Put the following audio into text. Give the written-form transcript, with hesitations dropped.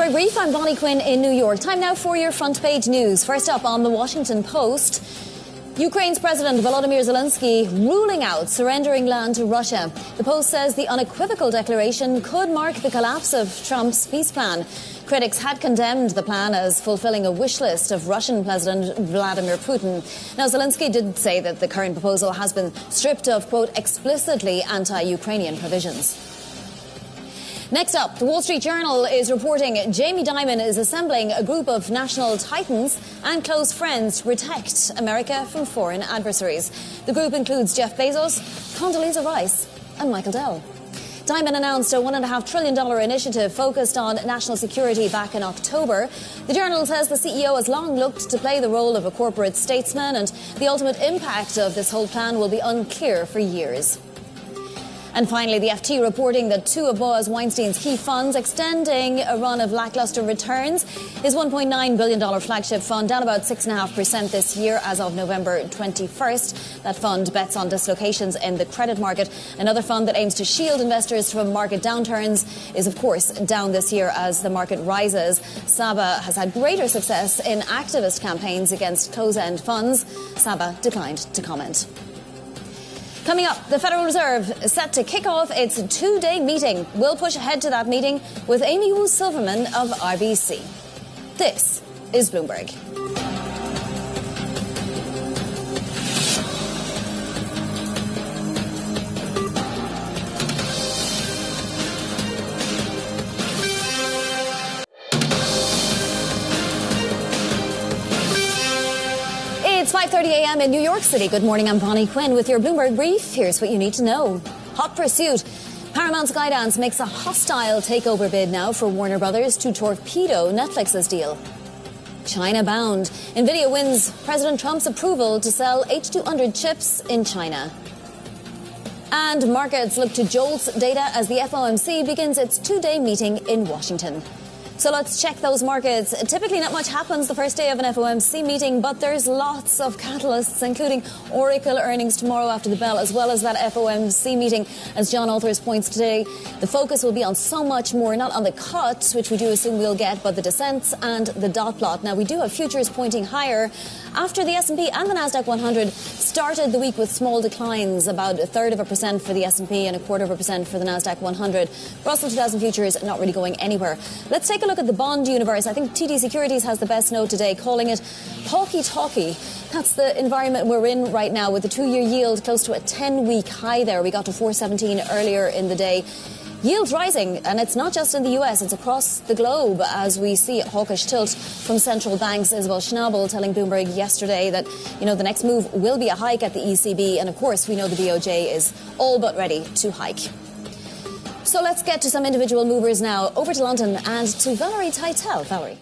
Bloomberg Brief, I'm Bonnie Quinn in New York. Time now for your front page news. First up on the Washington Post, Ukraine's President Volodymyr Zelensky ruling out surrendering land to Russia. The Post says the unequivocal declaration could mark the collapse of Trump's peace plan. Critics had condemned the plan as fulfilling a wish list of Russian President Vladimir Putin. Now, Zelensky did say that the current proposal has been stripped of, quote, explicitly anti-Ukrainian provisions. Next up, the Wall Street Journal is reporting Jamie Dimon is assembling a group of national titans and close friends to protect America from foreign adversaries. The group includes Jeff Bezos, Condoleezza Rice and Michael Dell. Dimon announced a $1.5 trillion initiative focused on national security back in October. The Journal says the CEO has long looked to play the role of a corporate statesman, and the ultimate impact of this whole plan will be unclear for years. And finally, the FT reporting that two of Boaz Weinstein's key funds extending a run of lackluster returns. His $1.9 billion flagship fund down about 6.5% this year as of November 21st. That fund bets on dislocations in the credit market. Another fund that aims to shield investors from market downturns is, of course, down this year as the market rises. Saba has had greater success in activist campaigns against close-end funds. Saba declined to comment. Coming up, the Federal Reserve is set to kick off its two-day meeting. We'll push ahead to that meeting with Amy Wu Silverman of RBC. This is Bloomberg. It's 5:30 a.m. in New York City. Good morning, I'm Bonnie Quinn with your Bloomberg Brief. Here's what you need to know. Hot pursuit. Paramount Skydance makes a hostile takeover bid now for Warner Brothers to torpedo Netflix's deal. China bound. Nvidia wins President Trump's approval to sell H200 chips in China. And markets look to JOLTS data as the FOMC begins its two-day meeting in Washington. So let's check those markets. Typically not much happens the first day of an FOMC meeting, but there's lots of catalysts, including Oracle earnings tomorrow after the bell, as well as that FOMC meeting. As John Althers points today, the focus will be on so much more, not on the cuts, which we do assume we'll get, but the descents and the dot plot. Now, we do have futures pointing higher after the S&P and the Nasdaq 100 started the week with small declines, about 1/3% for the S&P and 1/4% for the Nasdaq 100. Russell 2000 futures not really going anywhere. Let's take a look at the bond universe. I think TD Securities has the best note today, calling it talky. That's the environment we're in right now, with the two-year yield close to a 10-week high there. We got to 417 earlier in the day. Yields rising, and it's not just in the US, it's across the globe as we see a hawkish tilt from central banks. Isabel Schnabel telling Bloomberg yesterday that, the next move will be a hike at the ECB, and of course we know the BOJ is all but ready to hike. So let's get to some individual movers now. Over to London and to Valerie Teitel. Valerie.